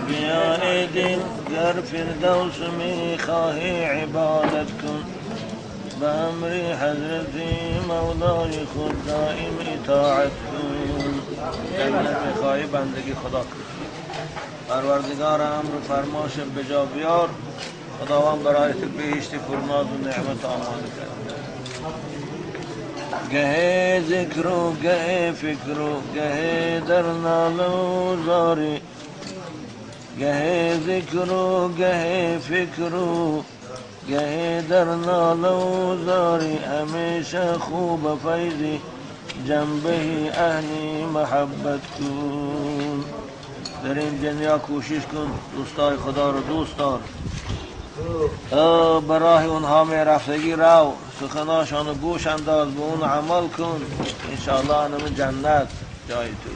بیا ای دل گر فردوس می خواهی عبادت کن، به امر حضرت مولای خود دائم اطاعت کن. اگر میخواهی بندگی خدا کن، پروردگار امر فرماش بجا بیار، خداوند برای تو بهشت پرناز و نعمت آماده کرد. گه ذکر و گه فکر و گه در ناله و زاری، گه ذکر و گه فکر و گه در ناله و زاری، همیشه خوب فیضی جنبه اهلی محبت کن. در این دنیا کوشش کن دوستای خدا رو دوست دار، برای اونها می رفتگی رو سخناشان گوش انداز، به اون عمل کن، انشاءالله انم جنت جای تو.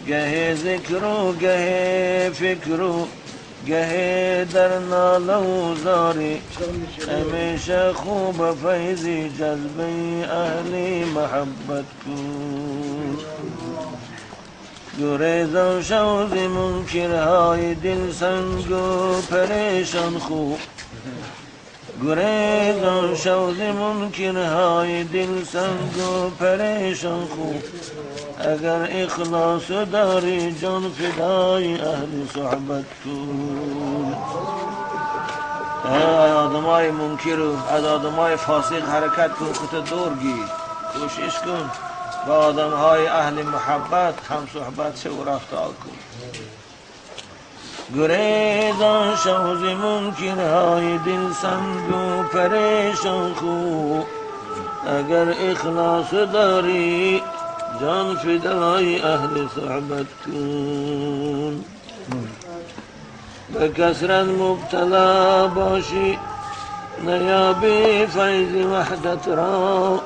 گه ذکر و گه فکر و گه در ناله و زاری، همیشه خوب فیضی جذبه اهلی محبت کن. گریزان شو ز منکرهای دل سنگ و پریشان خو، گریزان شو ز منکرهای دل سنگ و پریشان خو، اگر اخلاص داری جان فدای اهل صحبت کن. آدمای منکر و از آدمای فاسق حرکت کن، خودت دور گیر، کوشش کن با آدمهای اهل محبت هم صحبت شو و رفتار کن. گریزان شو ز منکرهای دل سنگ و پریشان خو، اگر اخلاص داری جان فدای اهل صحبت کن. به کثرت مبتلا باشی نیابی فیض وحدت را،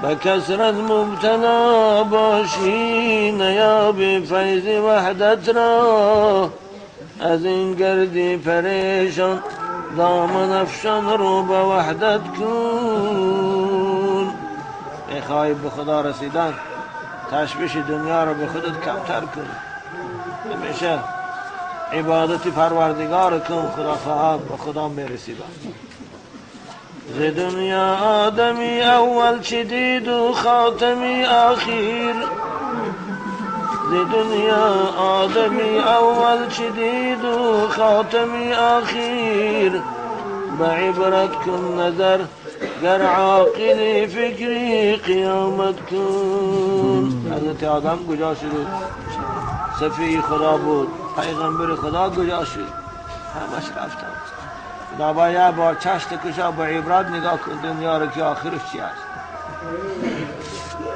به کثرت مبتلا باشی نیابی فیض وحدت را، از این گردی پریشان دامن افشان رو به وحدت کن. میخوای به خدا رسیدن تشویش دنیا رو به خودت کمتر کن، همیشه عبادت پروردگار کن، خدا خواهد به خدا میرسی. ز دنیا آدمی اول چه دید و خاتمی آخیر، ز دنیا آدمی اول چه دید و خاتمی آخیر، به عبرت کن نظر گر عاقلی فکری قیامت کن. حضرت آدم کجا شد؟ صفی خدا بود، پیغمبر خدا کجا شد؟ همش رفتن. خدا باید با چشت کشا با عبرت نگاه کن دنیا رو که آخرش چی است.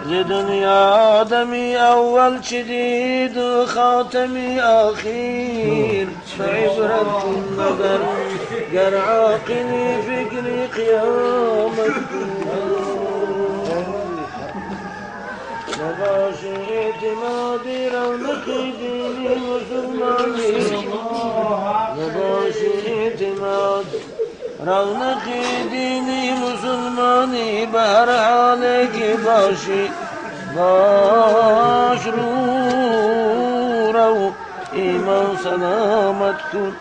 ز دنیا آدمی اول چه دید و خاتمی آخیر، به عبرت کن نظر گر عاقلی فکری قیامت کن. نباش اعتمادی رونق دینی مسلمانی، نباش اعتماد رونق دینی مسلمانی، به هر حالی که باشی باش رو ایمان سلامت کن.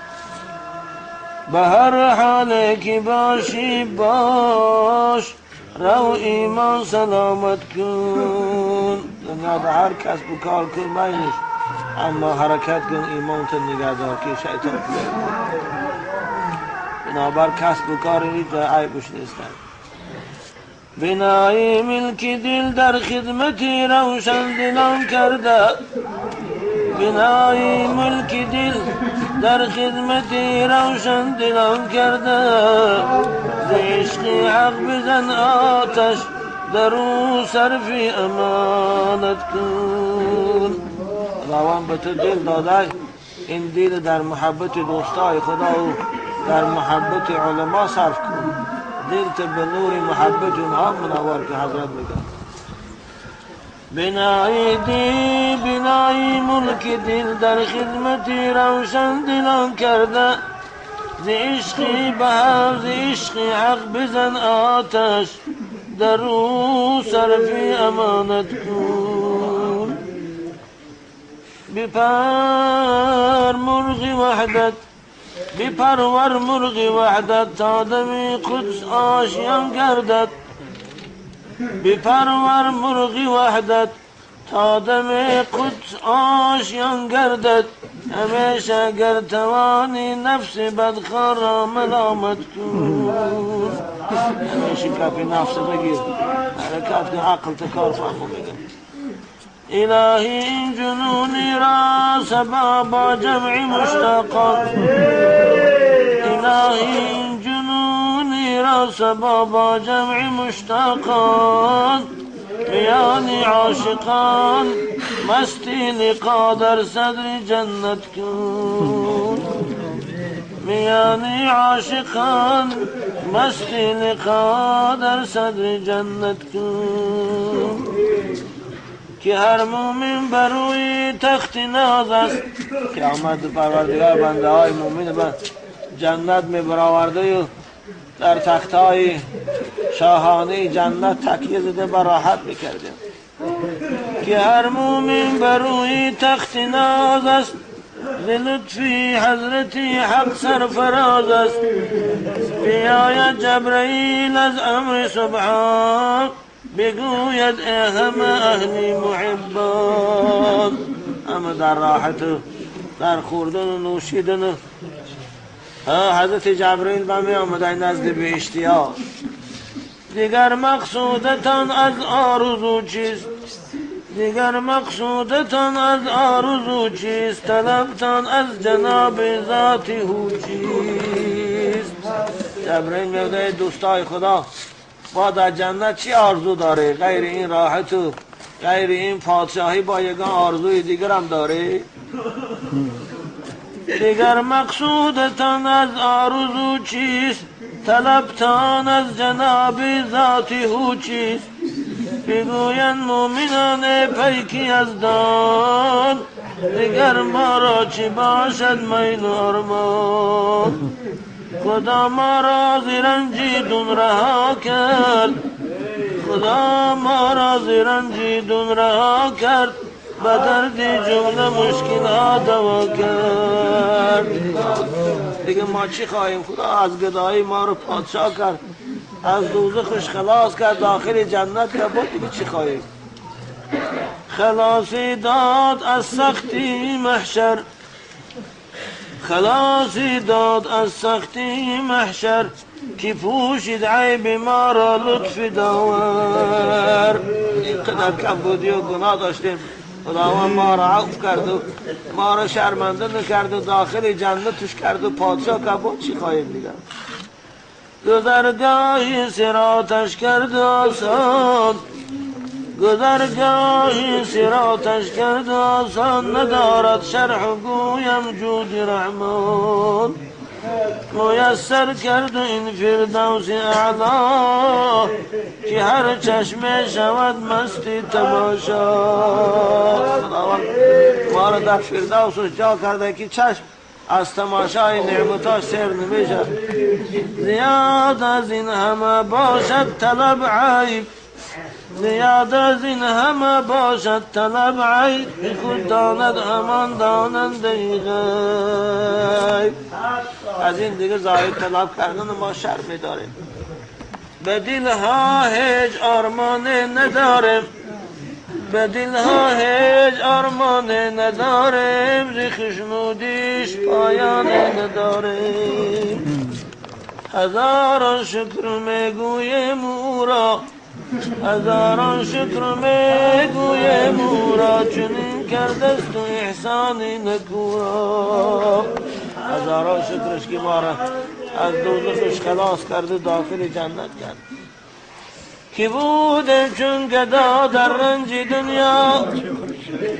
به هر حالی که باشی باش رو ایمان سلامت کن. دنیا در هر کسب و کار کن مینش، اما حرکت کن ایمان تو نگهدار که شیطان کنه. بنابر کسب و کار هیچ عیبش نیستن. بنای ملک دل در خدمت روشن دلان کرده، بنای ملک دل در خدمت روشن دلان کرده، ز عشق حق بزن آتش در او صرف امانت کن. خداوند به تو دل داده، این دل در محبت دوستای خدا و در محبت علما صرف کن، دل تو به نور محبت اونها منور که حضرت میگن. بنای ملک دل در خدمت روشن دلان کرده، ز عشق بهر ز عشق حق بزن آتش در او صرف امانت کن. بپر مرغی وحدت، بپرور مرغی وحدت تا دم قدس آشیان گردد. بپرور مرغی وحدت تا دم قدس آشیان گردد. همیشه گر توانی نفس بدخواه را ملامت کن. همیشه کفی نفس بگیر، حرکت کن، عقل تکار فهمو بگیر. الهی این جنونی را سبب جمع مشتاقان، الهی این جنونی را سبب جمع مشتاقان. میان عاشقان مستی لقا در صدر جنت کن. میان عاشقان مستی لقا در صدر جنت کن. که هر مومن بروی تخت ناز است، که آمد پروردگار بنده های مومن به جنت می برآورده و در تخت های شاهانه جنت تکیه زده بر راحت میکرده. که هر مومن بروی تخت ناز است، ز لطفی حضرتی حق سرفراز است. بیاید جبرئیل از امر سبحان، بگوید ای همه اهلی محبان. همه در راحت و در خوردن و نوشیدن. حضرت جبرئیل به می آمدن نزد بهشتی ها. دیگر مقصودتان از آرزو چیست؟ دیگر مقصودتان از آرزو چیست؟ طلبتان از جناب ذات هو چیست؟ جبرئیل میگه دوستای خدا، با در جنت چی آرزو داره؟ غیر این راحت و غیر این پادشاهی با یگان آرزوی دیگر هم داره؟ دیگر مقصودتان از آرزو چیست؟ طلبتان از جناب ذات هو چیست؟ بگویند مومنان پیکی از دان، دیگر ما را چی باشد میل و ارمان. خدا ما را ز رنجیدون رها کرد، خدا ما را ز رنجیدون رها کرد. به دردی جمله مشکلات دوا کرد. دیگه ما چی خواهیم؟ خدا از گدایی ما رو پادشاه کرد، از دوزخش خلاص کرد، داخل جنت کرد. با دیگه چی خواهیم؟ خلاصی داد از سختی محشر، خلاصی داد از سختی محشر. کی پوشید عیب ما را لطف داور. اینقدر کم بودی و گناه داشتیم، خداوند ما را عفو کرد و ما را شرمنده نکرد و داخل جنتش کرد و پادشاه کرد. با چی خواهیم دیگر؟ گذرگاهی صراطش کرد آسان، گذرگاهی صراطش کرد آسان. ندارد شرح گویم جود رحمان. میسر کرد این فردوس اعلا، که هر چشمه شود مستی تماشا. ما را در فردوس جا کرده که چشم از تماشای نعمتاش سیر نمیشه. زیاد از این همه باشد طلب عیب، زیاد از این همه باشد طلب عیب. خود داند همان داننده غیب. از این دیگه زاید طلب کردن ما شرمی داریم. به دلها هیچ آرمانه نداریم، به دلها هیچ آرمانه نداریم. ز خشنودیش پایانه نداریم. هزاران شکر میگویم او را، هزاران شکر میگویم او را. چنین کردست و احسانی نکورا. هزاران شکرش که ما را از دوزخش خلاص کرده داخل جنت کرد. کی بودم چون گدا در رنج دنیا،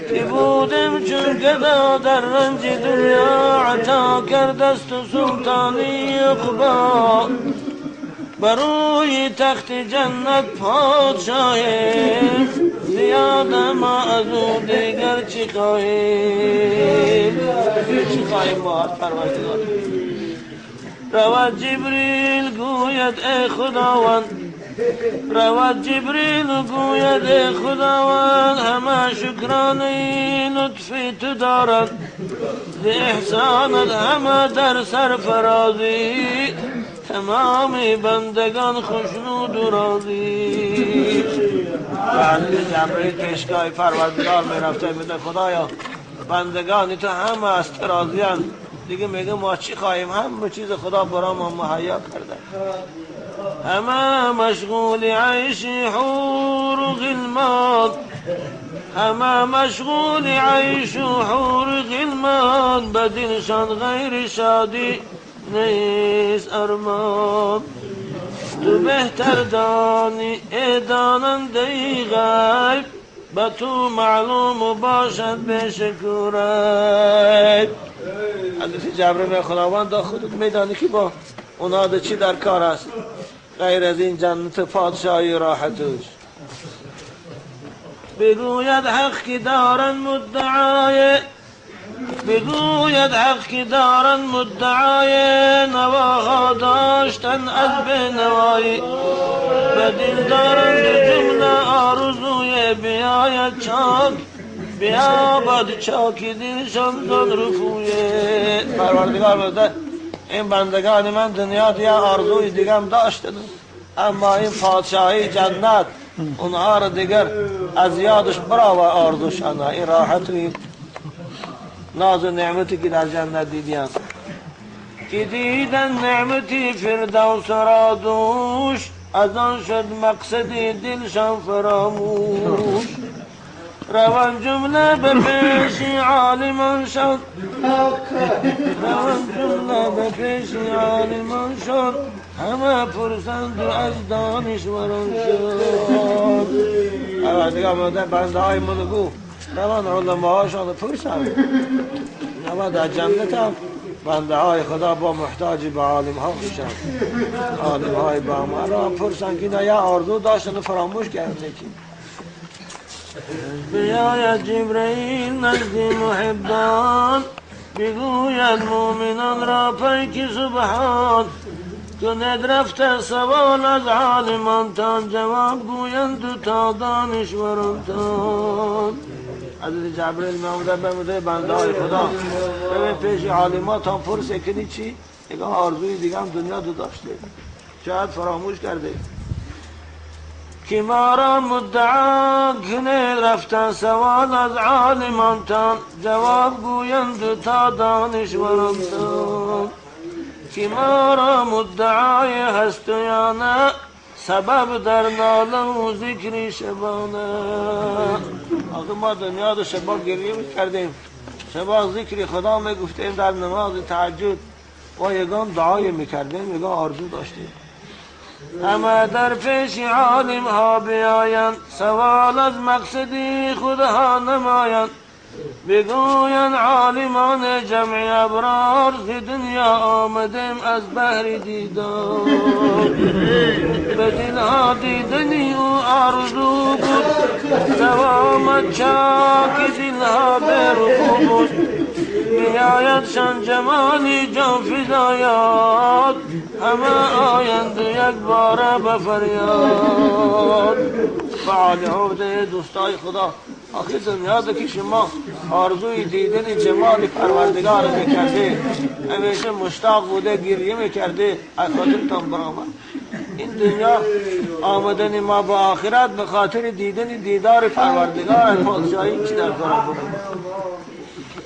کی بودم چون گدا در رنج دنیا. عطا کردست و سلطانی عقبا، بروی تخت جنت پادشاهیم. زیاد ما از او دیگر چی خواهیم؟ چی خواهیم ما از پروردگار؟ رود جبریل گوید ای خداوند، رود جبریل گوید خداوند همه شکرانه لطفی تو دارد ز احسانت همه در سرفرازی تمام بندگان خوشنود و راضی. بعد جبریل پیشگاه پروردگار می رفته میگه خدایا بندگان تو همه از راضیان، دیگه میگه ما چی خواهیم، همه چیز خدا برای ما مهیا کرده، همه مشغول عیش حور و غلمان، همه مشغول عیش و حور و غلمان، بدلشان غیر شادی نیست ارمان. تو بهتر دانی ای داننده غیب، به تو معلوم باشد به شکرت. حضرت جبرئیل خداوند خودت میدانی که با اونا چی در کار است غیر از این جنت پادشاهی راحتش. بگوید حق که دارن مدعای، بگوید حق که دارن مدعای نواها داشتن از بنوایی، به دل دارند جمله آرزوی بیاید چاک، بیابد چاکی دلشان زن رفویه. پروردگار بده این بندگان من دنیا دیگه آرزوی دیگه هم داشتن، اما این پادشاهی جنت اونها را دیگر از یادش برا و آرزوشان، این راحت و ناز و نعمتی که در جنت دیدیم که دیدن نعمتی فردوس را دوش، از آن شد مقصدی دلشان فراموش. روان جمله به پیش عالمان شد، روان جمله به پیش عالمان شد، همه پرسند و از دانشوران شد. اول دیگه آمده بنده های ملگو روان علمه هاشان پرسند، اما در جنت هم بنده های خدا با محتاج به عالم ها میشن، عالم های با ما پرسند که نه یا آرزو داشتن فراموش کرده که بیاید جبرئیل نزد محبان، بگوید مومنان را پیک سبحان، کند رفته سوال از عالمان تان، جواب گویند تا دانشوران تان. حضرت جبرئیل میامده بمده بنده های خدا ببین پیش عالمات هم پرسه کنی چی؟ اگه آرزوی دیگه هم دنیا دو داشته شاید فراموش کرده که ما را مدعا کنه رفتن سوال از عالمان تان، جواب گویند تا دانشوران تان. که ما را مدعای هست یا نه، سبب در ناله و ذکر شبانه. آخه ما دنیا دو شبا گریه میکردیم، شبا ذکر خدا میگفتیم در نماز تهجد و یگان دعای میکردیم، یگان آرزو داشتیم. همه در پیش عالم ها بیایند، سوال از مقصدی خودها نمایند، بگوین عالمان جمع ابرار ز دنیا آمدیم از بحر دیدار. به دلها دیدنی و آرزو بود، دوامت چاک دلها برفو بود. بیایدشان جمالی جان فدایات، همه آیند یک باره به فریاد. فعالی عبده دوستای خدا، آخر دنیا که شما آرزوی دیدن جمال پروردگار میکرده، همیشه مشتاق بوده گریه میکرده، از خاطرتان برآمد. این دنیا آمدن ما با آخرت به خاطر دیدن دیدار پروردگار پادشاهی چی در کار بود.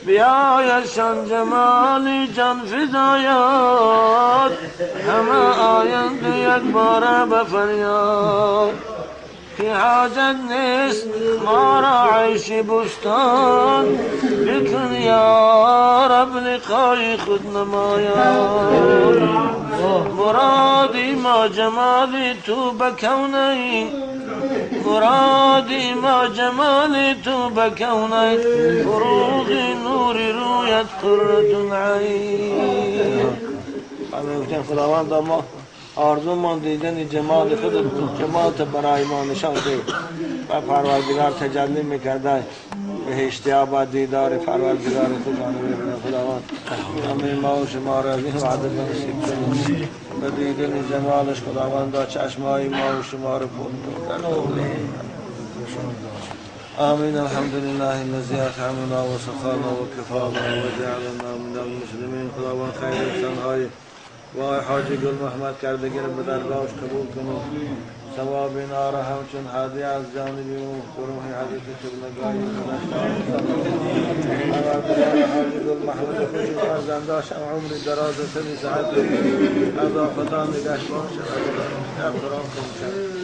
بیایشان جمال جان فدایات، همه آیند یک باره به فریاد. که حاجت نیست ما را عیش بستان، بکن یا رب لقای خود نمایان. مرادی ما جمال تو بکونی، مرادی ما جمال تو بکونی، فروغ نور رویت قرة عین. همه خداوند ما آرزو من دیدن جمال خودت، جمالت برای ما نشان ده و پروردگار تجلی میکرده بهشتی آباد دیدار پروردگار تو جانب ابن خداوند همین ما و شما را از این وعده بنصیب کنید به دیدن جمالش خداوند چشمهای ما و شما را پر در آمین الحمد لله الذي أطعمنا وسقانا وكفانا وجعلنا من المسلمين خداوند خیر احسانهای وای حاجی گل محمد کردگی را به درگاهش قبول کنو ثواب اینا را همچون هدیه از جانبی و قروح حضرت قبلگاهی حاجی گل محمد خوشی فرزنداش هم عمری دراز سنی صحت از آفتان نگهش باشه احترام کنشه